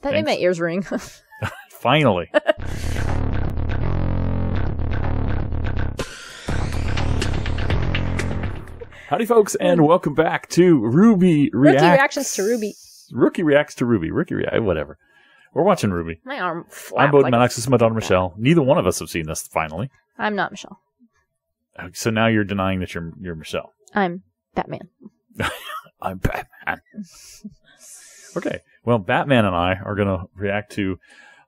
That made my ears ring. Finally. Howdy, folks, and welcome back to RWBY Reacts. Rookie reactions to RWBY. Rookie reacts to RWBY. Whatever. We're watching RWBY. My arm flapped. I'm Bowden Maddox. This is my daughter, Michelle. Neither one of us have seen this, finally. I'm not Michelle. So now you're denying that you're Michelle. I'm Batman. I'm Batman. Okay. Well, Batman and I are going to react to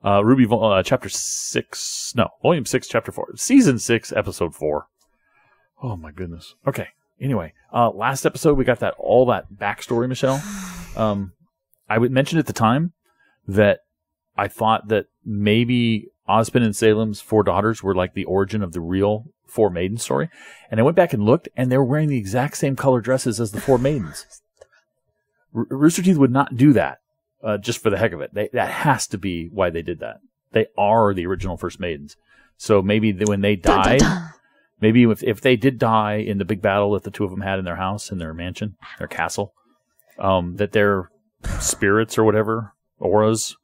RWBY Chapter 6. No, Volume 6, Chapter 4. Season 6, Episode 4. Oh, my goodness. Okay. Anyway, last episode we got all that backstory, Michelle. I would mention at the time that I thought that maybe Ozpin and Salem's 4 daughters were like the origin of the real 4 maiden story. And I went back and looked, and they were wearing the exact same color dresses as the 4 maidens. Rooster Teeth would not do that just for the heck of it. That has to be why they did that. They are the original first maidens. So maybe when they died... Dun, dun, dun. Maybe if they did die in the big battle that the two of them had in their house, in their mansion, their castle, that their spirits or whatever, auras,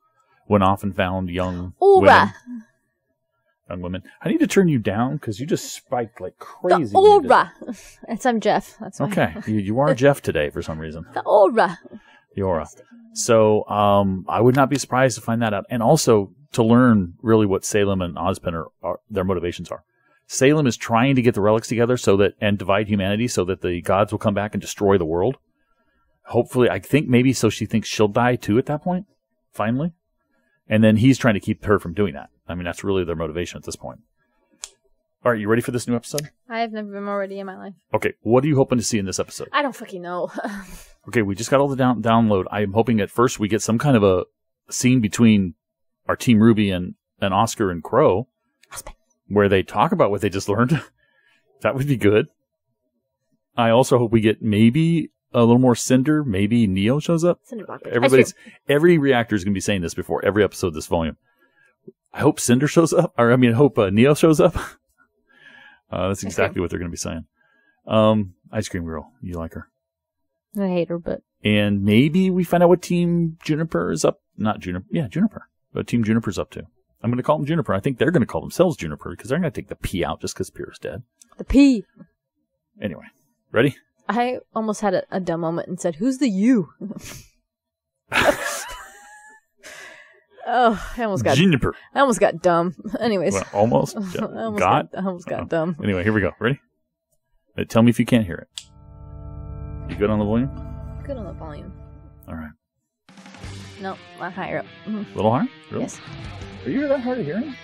went off and found young women. Young women. I need to turn you down because you just spiked like crazy. The aura. I'm Jeff. That's why. Okay. You are Jeff today for some reason. The aura. The aura. So I would not be surprised to find that out. And also to learn really what Salem and Ozpin are their motivations are. Salem is trying to get the relics together and divide humanity so that the gods will come back and destroy the world. Hopefully, I think maybe so she thinks she'll die too at that point, finally. And then he's trying to keep her from doing that. I mean, that's really their motivation at this point. All right, you ready for this new episode? I have never been more ready in my life. Okay, what are you hoping to see in this episode? I don't fucking know. Okay, we just got all the download. I am hoping at first we get some kind of a scene between our Team RWBY and Oscar and Crow. Where they talk about what they just learned. That would be good. I also hope we get maybe a little more Cinder. Maybe Neo shows up. Every reactor is going to be saying this before every episode of this volume. I hope Cinder shows up. I hope Neo shows up. That's exactly what they're going to be saying. Ice Cream Girl. You like her. I hate her, but... And maybe we find out what Team Juniper is up. Not Juniper. Yeah, Juniper. What Team Juniper's up to. I'm going to call them Juniper. I think they're going to call themselves Juniper because they're going to take the P out just because Pierre's dead. The P. Anyway, ready? I almost had a dumb moment and said, "Who's the you?" Oh, I almost got Juniper. I almost got dumb. Anyways, well, almost. I almost got dumb. Anyway, here we go. Ready? Tell me if you can't hear it. You good on the volume? Good on the volume. All right. No, not higher up. A little higher? Really? Yes. Are you that hard of hearing?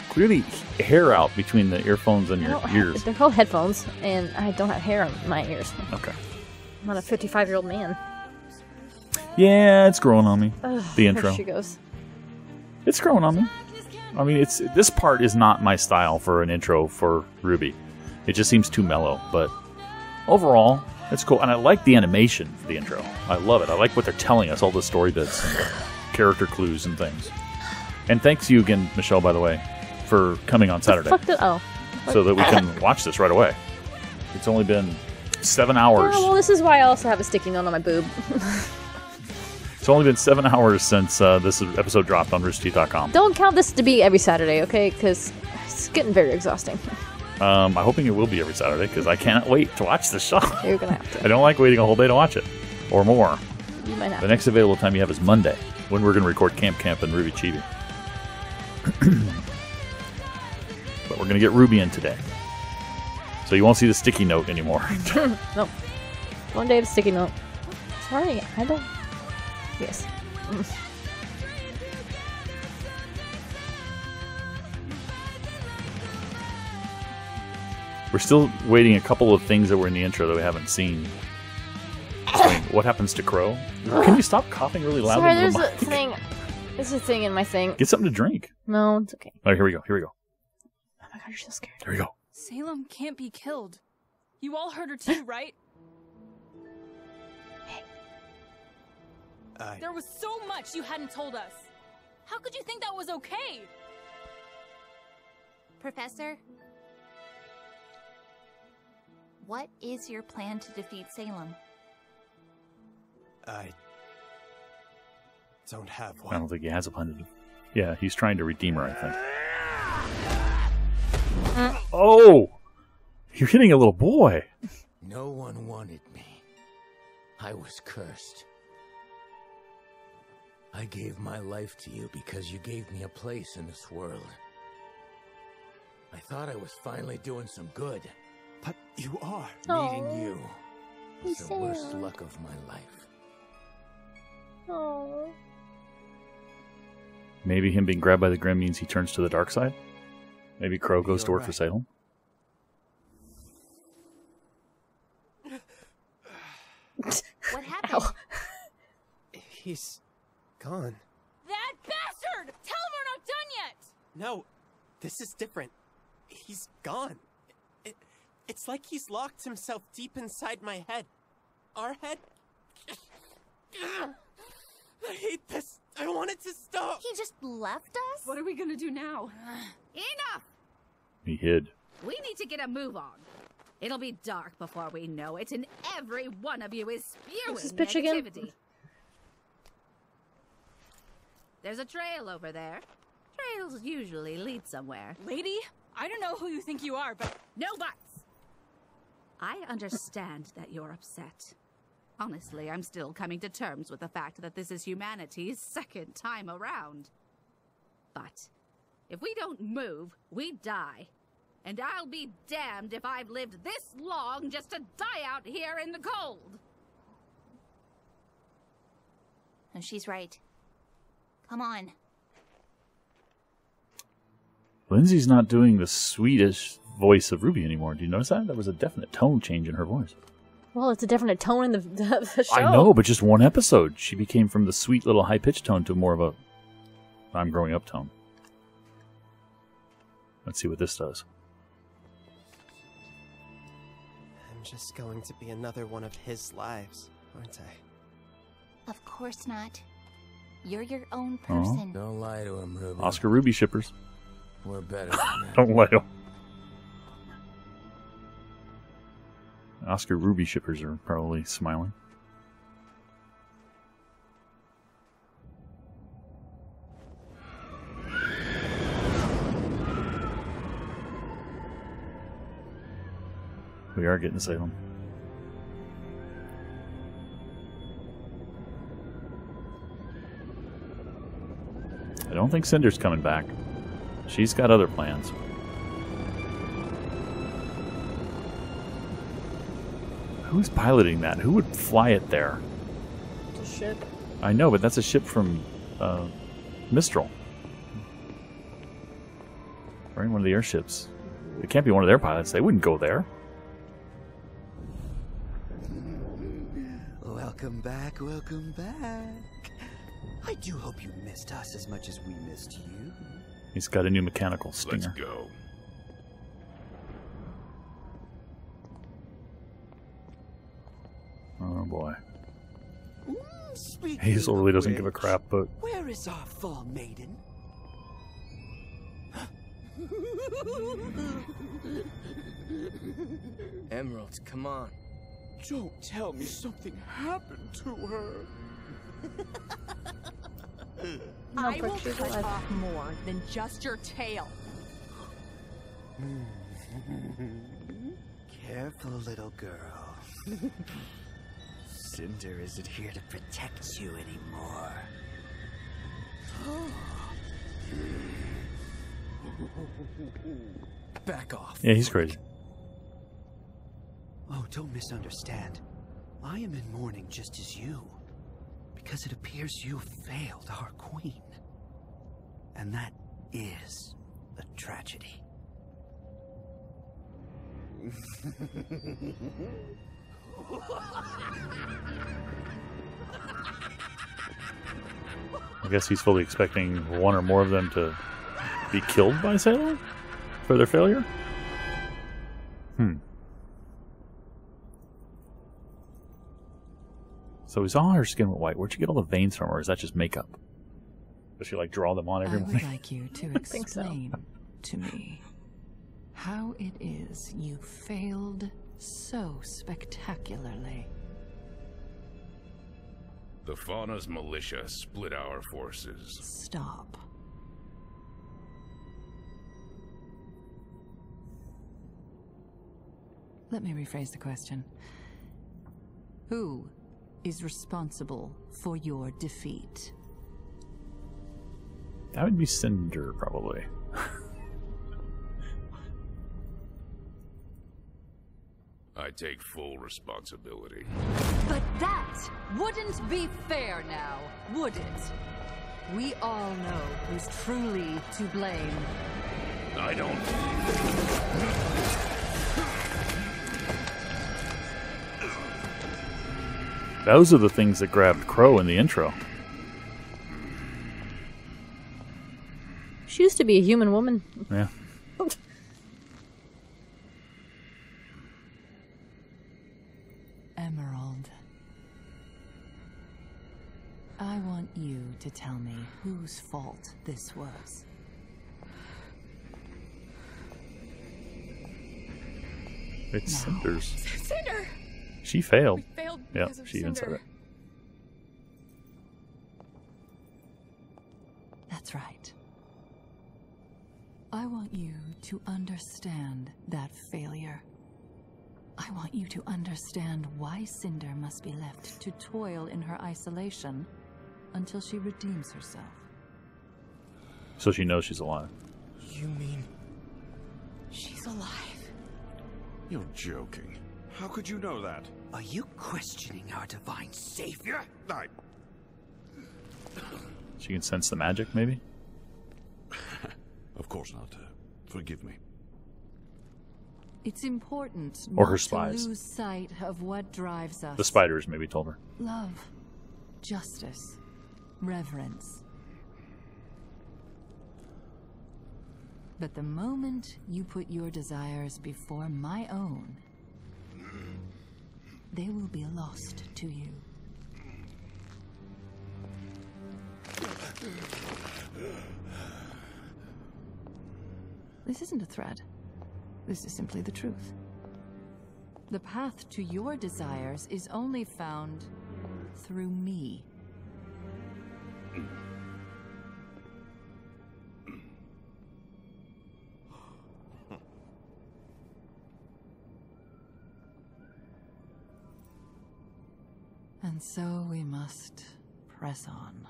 Clearly hair out between the earphones and your ears. They're called headphones, and I don't have hair on my ears. Okay. I'm not a 55-year-old man. Yeah, it's growing on me. The intro. There she goes. It's growing on me. I mean, this part is not my style for an intro for RWBY. It just seems too mellow, but overall, it's cool. And I like the animation for the intro. I love it. I like what they're telling us, all the story bits and character clues and things. And thanks to you again, Michelle, by the way, for coming on Saturday. So that we can watch this right away. It's only been 7 hours. Oh, well, this is why I also have a sticky note on my boob. It's only been 7 hours since this episode dropped on roosterteeth.com. Don't count this to be every Saturday, okay? Because it's getting very exhausting. I'm hoping it will be every Saturday because I cannot wait to watch this show. You're going to have to. I don't like waiting a whole day to watch it. Or more. You might have The next available time you have is Monday when we're going to record Camp and RWBY Chibi. But we're going to get RWBY in today. So you won't see the sticky note anymore. No. One day the sticky note. Sorry, I don't... Yes. We're still waiting a couple of things that were in the intro that we haven't seen. What happens to Crow? Can you stop coughing really loud? Sorry, there's a thing. There's a thing in my thing. Get something to drink. No, it's okay. All right, here we go. Here we go. Oh my god, you're so scared. Here we go. Salem can't be killed. You all heard her too, right? Hey. There was so much you hadn't told us. How could you think that was okay? Professor? What is your plan to defeat Salem? don't have I one. don't think he has a plan. Yeah, he's trying to redeem her, I think. Oh! You're hitting a little boy. No one wanted me. I was cursed. I gave my life to you because you gave me a place in this world. I thought I was finally doing some good. But you are. Meeting you was He's the worst sad. luck of my life. Oh. Maybe him being grabbed by the Grim means he turns to the dark side? Maybe Crow goes to work for Salem? What happened? Ow. He's gone. That bastard! Tell him we're not done yet! No, this is different. He's gone. It's like he's locked himself deep inside my head. Our head? I hate this. I want it to stop. He just left us? What are we gonna do now? Enough! He hid. We need to get a move on. It'll be dark before we know it, and every one of you is spewing What's this bitch again? negativity. There's a trail over there. Trails usually lead somewhere. Lady, I don't know who you think you are, but No buts! I understand that you're upset. Honestly, I'm still coming to terms with the fact that this is humanity's second time around. But if we don't move, we die. And I'll be damned if I've lived this long just to die out here in the cold. No, she's right. Come on. Lindsay's not doing the Swedish voice of Ruby anymore. Do you notice that? There was a definite tone change in her voice. Well, it's a definite tone in the show. I know, but just one episode. She became from the sweet little high-pitched tone to more of a I'm growing up tone. Let's see what this does. I'm just going to be another one of his lives, aren't I? Of course not. You're your own person. Don't lie to him, Ruby. Oscar Ruby shippers. We're better than that. Don't let him. Oscar Ruby shippers are probably smiling. We are getting to Salem. I don't think Cinder's coming back. She's got other plans. Who's piloting that? Who would fly it there? It's a ship. I know, but that's a ship from Mistral. Right? One of the airships. It can't be one of their pilots. They wouldn't go there. Welcome back, welcome back. I do hope you missed us as much as we missed you. He's got a new mechanical stinger. Let's go. Oh boy. Speaking Hazel really of doesn't give a which, crap, but where is our fall maiden? Emerald, come on. Don't tell me something happened to her. No, I but will she's cut alive. off more than just your tail. Careful, little girl. Cinder isn't here to protect you anymore. Back off. yeah, he's crazy. Oh, don't misunderstand. I am in mourning just as you. Because it appears you failed our queen. And that is a tragedy. I guess he's fully expecting one or more of them to be killed by Salem for their failure. So is all her skin white? Where'd you get all the veins from, or is that just makeup? Does she like draw them on I everyone? would like you to think so. explain to me how it is you failed so spectacularly. The Fauna's militia split our forces. Stop. Let me rephrase the question. Who is responsible for your defeat? That would be Cinder, probably. I take full responsibility. But that wouldn't be fair now, would it? We all know who's truly to blame. I don't. Those are the things that grabbed Crow in the intro. She used to be a human woman. Yeah. Emerald. I want you to tell me whose fault this was. It's Cinder's. Cinder! She failed. We failed Yeah, because of she even said Cinder. it. That's right. I want you to understand that failure. I want you to understand why Cinder must be left to toil in her isolation until she redeems herself. So she knows she's alive. You mean... She's alive. You're joking. How could you know that? Are you questioning our divine savior? She can sense the magic, maybe? Of course not. Forgive me. It's important Or not her spies. to lose sight of what drives us. The spiders maybe told her. Love, justice, reverence. But the moment you put your desires before my own, they will be lost to you. This isn't a threat. This is simply the truth. The path to your desires is only found through me. And so we must press on.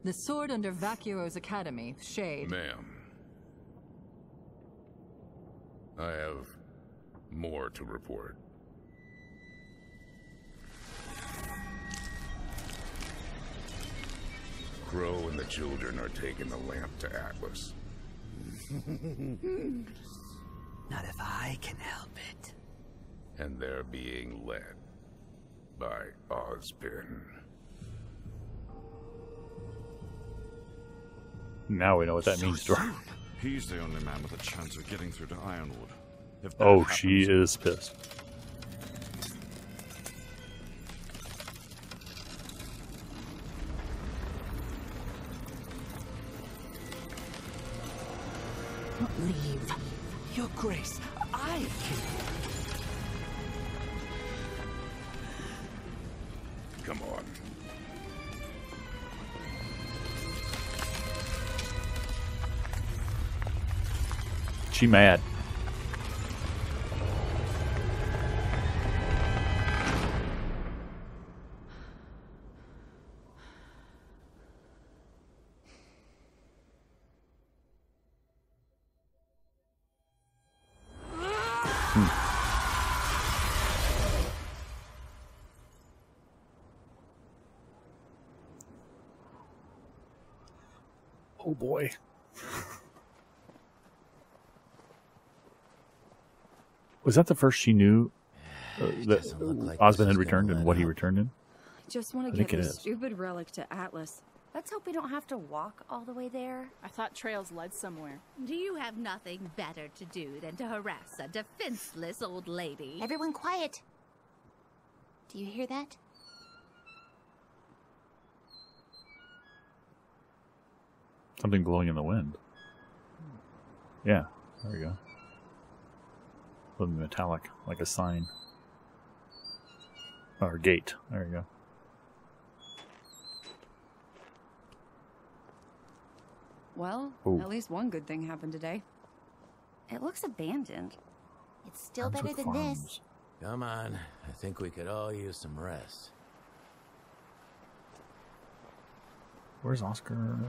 The sword under Vacuo's academy, Shade. Ma'am. I have more to report. Crow and the children are taking the lamp to Atlas. Not if I can help it. And they're being led by Ozpin. Now we know what that means to her. He's the only man with a chance of getting through to Ironwood. If that Oh, happens, she is pissed. Leave. Your Grace, I can... Come on. She mad. Oh boy. Was that the first she knew that Ozpin had returned and what he returned in? Just want I to think get it this is. stupid relic to Atlas. Let's hope we don't have to walk all the way there. I thought trails led somewhere. Do you have nothing better to do than to harass a defenseless old lady? Everyone quiet. Do you hear that? Something blowing in the wind. Yeah, there we go. Something metallic, like a sign. Or gate. There you go. Well, Ooh. at least one good thing happened today. It looks abandoned. It's still better than this. Come on. I think we could all use some rest. Where's Oscar?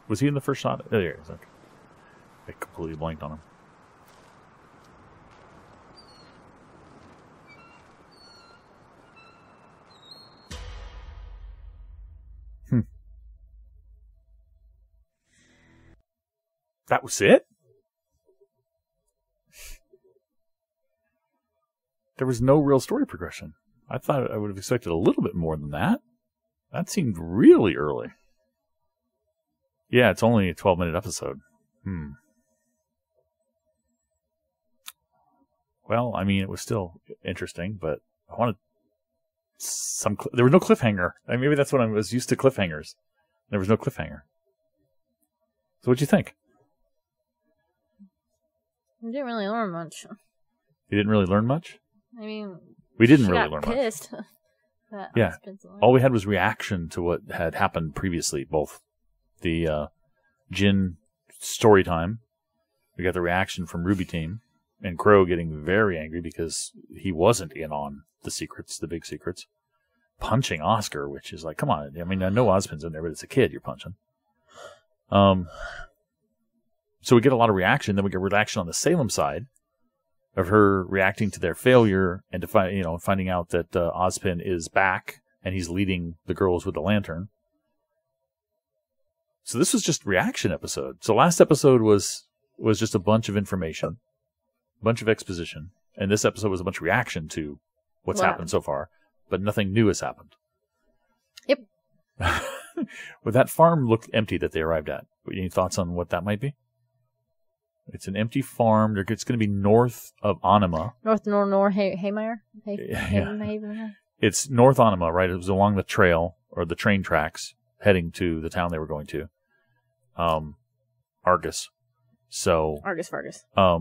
Was he in the first shot? Oh, there he is. Okay. I completely blanked on him. That was it? There was no real story progression. I thought I would have expected a little bit more than that. That seemed really early. Yeah, it's only a 12-minute episode. Well, I mean, it was still interesting, but I wanted some... there was no cliffhanger. Maybe that's what I was used to, cliffhangers. There was no cliffhanger. So what'd you think? I didn't really learn much. You didn't really learn much? I mean, we didn't really learn pissed. Much. Yeah. All we had was reaction to what had happened previously. Both the Jin story time. We got the reaction from RWBY team. And Crow getting very angry because he wasn't in on the secrets, the big secrets. Punching Oscar, which is like, come on. I mean, I know Ozpin's in there, but it's a kid you're punching. So we get a lot of reaction. Then we get reaction on the Salem side of her reacting to their failure and to finding out that Ozpin is back and he's leading the girls with the lantern. So this was just reaction episode. So last episode was just a bunch of information, a bunch of exposition, and this episode was a bunch of reaction to what's happened so far, but nothing new has happened. Yep. Well, that farm looked empty that they arrived at. Any thoughts on what that might be? It's an empty farm. It's going to be north of Anima. Haymeyer? Yeah. It's North Anima, right? It was along the trail, or the train tracks, heading to the town they were going to. Argus. So... Argus. I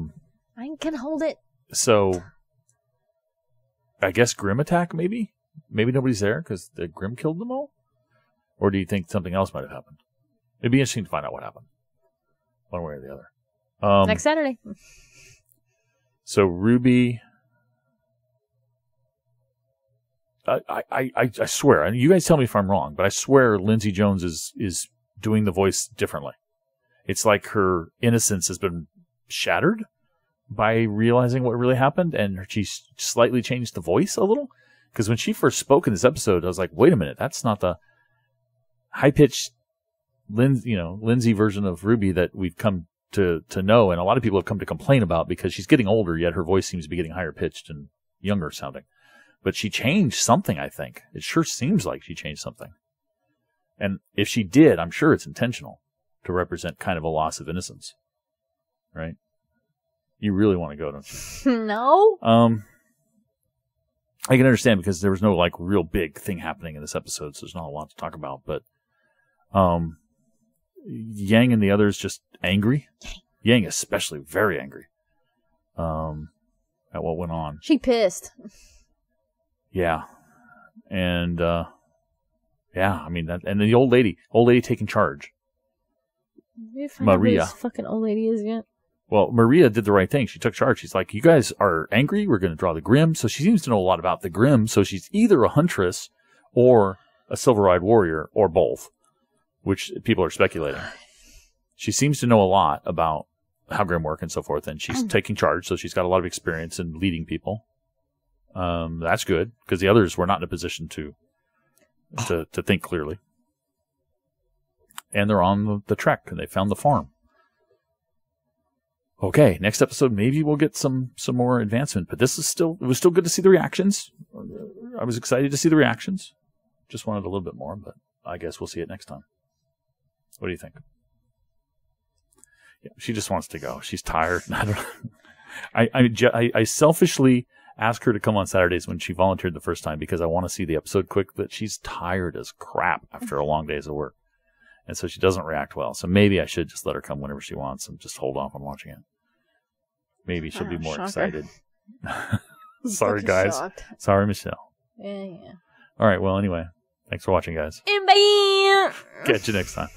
can hold it. So... I guess Grim attack, maybe? Maybe nobody's there because the Grim killed them all? Or do you think something else might have happened? It'd be interesting to find out what happened. One way or the other. Next Saturday. So RWBY, I swear, and you guys tell me if I'm wrong, but I swear Lindsay Jones is doing the voice differently. It's like her innocence has been shattered by realizing what really happened, and she slightly changed the voice a little. Because when she first spoke in this episode, I was like, wait a minute, that's not the high-pitched Lindsay version of RWBY that we've come to know, and a lot of people have come to complain about because she's getting older, yet her voice seems to be getting higher pitched and younger sounding. But she changed something, I think. It sure seems like she changed something. And if she did, I'm sure it's intentional to represent kind of a loss of innocence. Right? You really want to go, don't you? No. I can understand because there was no like real big thing happening in this episode, so there's not a lot to talk about, but Yang and the others just angry. Yang especially very angry at what went on. She pissed. Yeah. And yeah, I mean that, and the old lady taking charge. Maria. Who this fucking old lady is yet? Well, Maria did the right thing. She took charge. She's like, you guys are angry. We're going to draw the Grimm. So she seems to know a lot about the Grimm. So she's either a huntress or a silver-eyed warrior or both, which people are speculating. She seems to know a lot about how Grimm work and so forth, and she's taking charge. So she's got a lot of experience in leading people. That's good because the others were not in a position to think clearly. And they're on the trek and they found the farm. Okay, next episode, maybe we'll get some more advancement, but it was still good to see the reactions. I was excited to see the reactions. Just wanted a little bit more, but I guess we'll see it next time. What do you think? Yeah, she just wants to go. She's tired. I selfishly asked her to come on Saturdays when she volunteered the first time because I want to see the episode quick, but she's tired as crap after a long days of work. And so she doesn't react well. So maybe I should just let her come whenever she wants and just hold off on watching it. Maybe she'll be more excited. Sorry, guys. Sorry, Michelle. Yeah. All right. Well, anyway, thanks for watching, guys. Bye. Catch you next time.